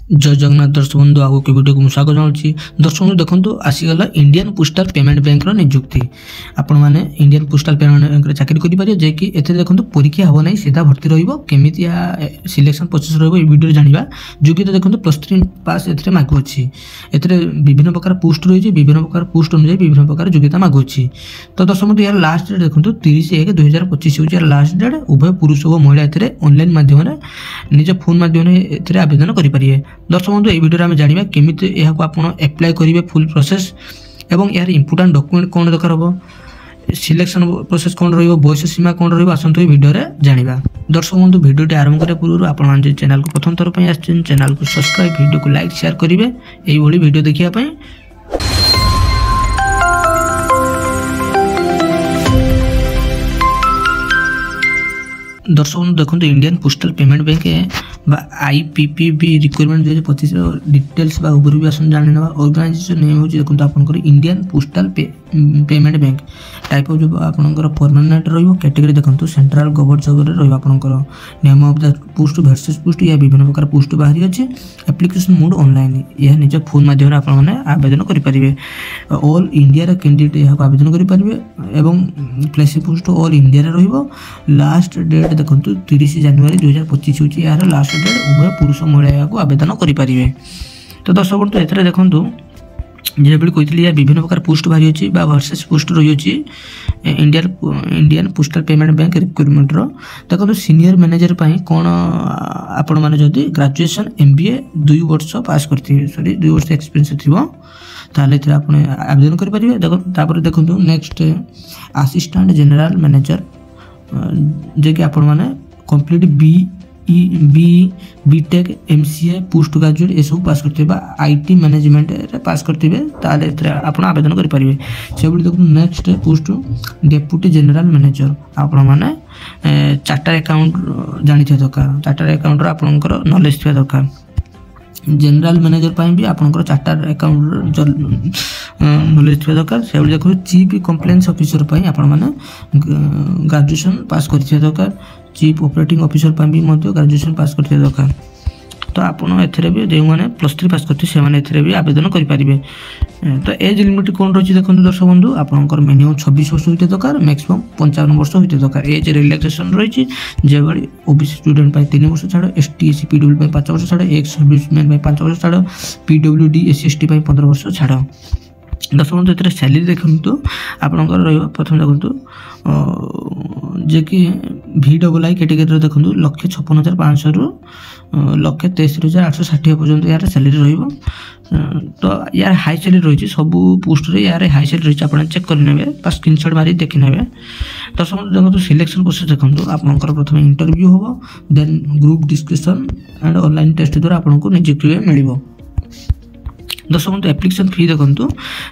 जय जगन्नाथ दर्शक बंधु आगे के वीडियो को स्वागत जनाऊँगी। दर्शक बंधु देखो आसीगला इंडियन पोस्टल पेमेंट बैंक नियुक्ति आपण मैंने इंडियन पोस्टल पेमेंट बैंक चाकरी करेंगे जे कि एथे देखो परीक्षा हम ना सीधा भर्ती रमिति सिलेक्शन प्रोसेस वीडियो जाना योग्यता देखो +3 पास ए मागुच्छी ए विभिन्न प्रकार पोस्ट रही विभिन्न प्रकार पोस्ट अनुसार विभिन्न प्रकार योग्यता मागुच्छी। तो दर्शक बंधु यार लास्ट डेट देखो 30/1/2025 हूँ यार लास्ट डेट। उभय पुरुष और महिला ऑनलाइन माध्यम निज फोन माध्यम आवेदन करेंगे। दर्शक बंधु ये वीडियो में जाना केमिति यह एप्लाय करेंगे फुल प्रोसेस एवं यार इंपोर्टेंट डॉक्यूमेंट कौन दरकार हम सिलेक्शन प्रोसेस कौन रयस सीमा कौन रसतु वीडियो जाना। दर्शक बंधु वीडियो आरंभ करने पूर्व आप चैनल को प्रथम थर पर चैनल को सब्सक्राइब वीडियो को लाइक शेयर करेंगे यही वीडियो देखापी। दर्शक बंधु देखो Indian postal payment bank IPPB requirement 2025 details overview आसन जाने ना। ऑर्गेनाइजेशन नेम हो देखो आपनकर Indian postal payment bank type of जो आपनकर परमानेंट रहिबो कैटेगरी देखो सेंट्रल गवर्नमेंट जॉब रे रहिबो आपनकर name of the post versus post या विभिन्न प्रकार पोस्ट बाहरी अछि। एप्लिकेशन मोड ऑनलाइन यह निज फोन माध्यम आपण माने आवेदन करि परिबे। ऑल इंडिया रे कैंडिडेट यह आवेदन करि परिबे एवं प्लेस पोस्ट ऑल इंडिया रे रहिबो। लास्ट डेट देखो 30 जनवरी 2025 होची यार लास्ट डेट। उभय पुरुष महिला को आवेदन करेंगे। तो दर्शक बंधु एथरे देखो जो कहती है विभिन्न प्रकार पोस्ट बाहरी अच्छी वर्सेस पोस्ट रही अच्छी Indian postal payment bank requirement देखो सीनियर मैनेजर कौन आपण मैंने जदि ग्रेजुएशन MBA 2 वर्ष पास करते सॉरी 2 वर्ष एक्सपीरियंस थी ताले आप आवेदन करेंगे। देखो देखो नेक्स्ट असिस्टेंट जनरल मैनेजर जे कि आपण मैंने complete BTech MCA post graduate ये सब पास करते IT मैनेजमेंट पास करते आप आवेदन करेंगे। से देखो next post deputy general manager आपण मैंने चार्टर अकाउंट जानी दरकार चार्टर अकाउंट आपंकर नॉलेज थी दरकार। जनरल मैनेजर भी आपंकर चार्टर अकाउंट नॉलेज थी दरकार। से देखो चीफ कंप्लेंट्स ऑफिसर आपण मैंने ग्रेजुएशन पास करते दरकार। चीफ ऑपरेटिंग ऑफिसर भी ग्रेजुएशन पास करते दरकार। तो आपड़ एथेरे भी जो मैंने +3 पास करते से भी आवेदन करेंगे। तो एज लिमिट कौन रही देखो दर्शक बंधु आपंकर मिनिमम 26 वर्ष होते दरकार मैक्सिमम 55 वर्ष होते दरकार। एज रिलैक्सेशन रही जो OBC स्टूडेंट 3 वर्ष छाड़ ST SC PWD 5 वर्ष छाड़ एक्स सर्विसमैन 5 वर्ष छाड़ PWD SC ST 15 वर्ष छाड़। दर्शक बंधु ये सैलरी देखो आपंकर प्रथम देखो जे कि VII कैटेगरी देखो 1,56,500 रु 1,63,860 पर्यंत यार सैलरी रहिबो। तो यार हाई सैलरी रही सब पोस्ट रे यार हाई सैलरी रही आप चेक करने बस स्क्रीनशॉट मारी देखी ने। दर्शक देखो सिलेक्शन प्रोसेस देखो आपंकर प्रथम इंटरव्यू हम then group discussion and online test द्वारा आपको नियुक्ति मिल। दर्शक बंधु एप्लिकेशन फी देखो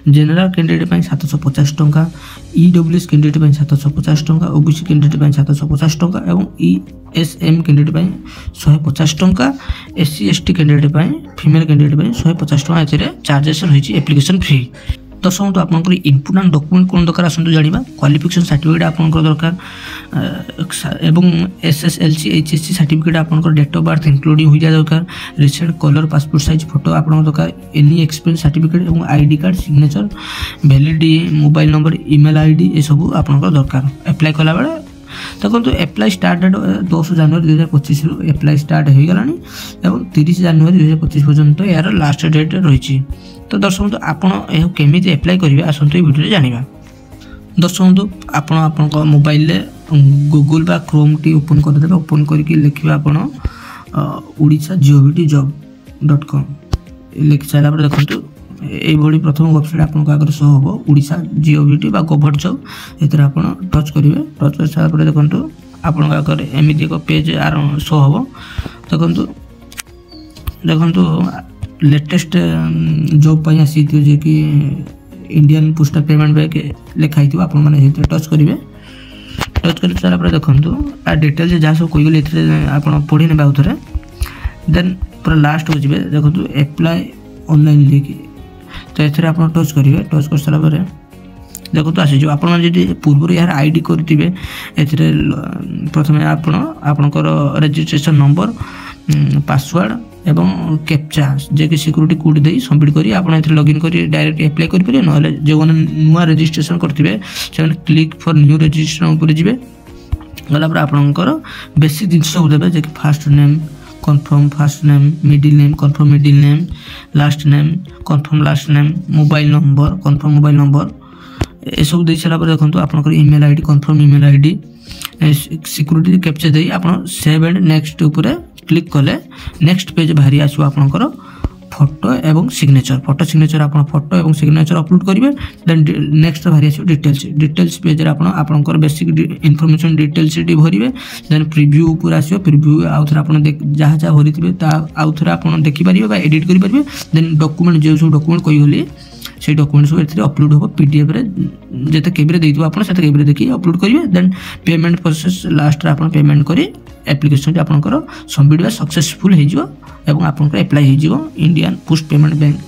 जनरल कैंडिडेट 750 टंका EWS कैंडिडेट 750 टंका OBC कैंडिडेट 750 टंका एवं ESM कैंडिडेट 150 टंका SC ST candidate female candidate 150 टंका चार्जेस रही एप्लिकेशन फी। दर्शक बंधु आपंकर इनपुट डॉक्यूमेंट कौन दरकार आसतु जाना क्वालिफिकेशन सर्टिफिकेट आपंकर दरकार एवं SSLC HSC सर्टिफिकेट आपंकर डेट ऑफ बर्थ इंक्लूडिंग हो जाए दरकार। Recent colour passport size photo आपंकर दरकार एनी एक्सपीरियंस सर्टिफिकेट एवं ID card signature validity mobile number email ID ये सब आपंकर दरकार। अप्लाई कला बेले देखो एप्लाई स्टार्ट डेट 10 जनवरी 2025 एप्लाई स्टार्ट हो गलानी एवं 30 जनवरी 2025 पर्यंत यार लास्ट डेट रही। तो दर्शक बंधु आपड़ यह केमी एप्लाई करेंगे आसतु ये वीडियो जाना। दर्शक बंधु आप मोबाइल गूगल बा क्रोम टी ओपन करदे ओपन करके लिखिए आप orisha.gov.com लिखि सारा देखो ये प्रथम वेबसाइट आपको आगे शो हम orisha.gov.com बा गवर्नमेंट जॉब ये आप टच करेंगे। टच कर सारा देखो आप एमती एक पेज शो हम देखो देखो लेटेस्ट जॉब पर आसी जे कि इंडियन पोस्टल पेमेंट बैंक लिखाई थी आप टच करेंगे। टच कर सारा देखो आ डिटेल्स जहाँ सब कहीगली आप पढ़ी ने आउे देन पूरा लास्ट को जी देखो एप्लाई ऑनलाइन लिखी तो ये आप टच करेंगे। टच कर सारा देखो तो आसीज आप पूर्व यार ID करेंगे प्रथम आपणकर रजिस्ट्रेशन नंबर पासवर्ड एवं कैप्चा जे कि सिक्यूरिटी कोड दे सबमिट करी आपण एथरे लॉगिन करी डायरेक्ट अप्लाई करि परिबे नले जो नुआ रजिस्ट्रेशन करथिबे से क्लिक फॉर न्यू रजिस्ट्रेशन ऊपर जिवे गला पर आपनकर बेसिक जिंस सब देबे जे कि first name confirm first name middle name confirm middle name last name confirm last name mobile number confirm mobile number ए सब दे छला पर देखंतु आपनकर email ID confirm email ID security captcha दे आपण सेव एंड नेक्स्ट ऊपर क्लिक कले नेक्स्ट पेज बाहरी आसो आपनकर फोटो एवं सिग्नेचर फोटो सिग्नेचर आपण फोटो एवं सिग्नेचर अपलोड करिवे देन नेक्स्ट बाहरी आसो डिटेल्स पेज रे आपण आपनकर बेसिक इन्फॉर्मेशन डिटेल्स डी भरिवे देन प्रीव्यू ऊपर आसो प्रीव्यू आउथर आपण जहा जहा भरिथिबे ता आउथर आपण देखि परिबे बा एडिट करि परिबे देन डॉक्यूमेंट जे सब डॉक्यूमेंट कहि होली से डॉक्यूमेंट सब एथरे अपलोड हो पीडीएफ रे जेते केबरे देइतो आपण सेते केबरे देखि अपलोड करिवे देन पेमेंट प्रोसेस लास्ट रे आपण पेमेंट करी एप्लिकेशन जे आपनकर सबमिट बा सक्सेसफुल हे जिवो एवं आपनकर अप्लाई हे जिवो इंडियन पोस्ट पेमेंट बैंक।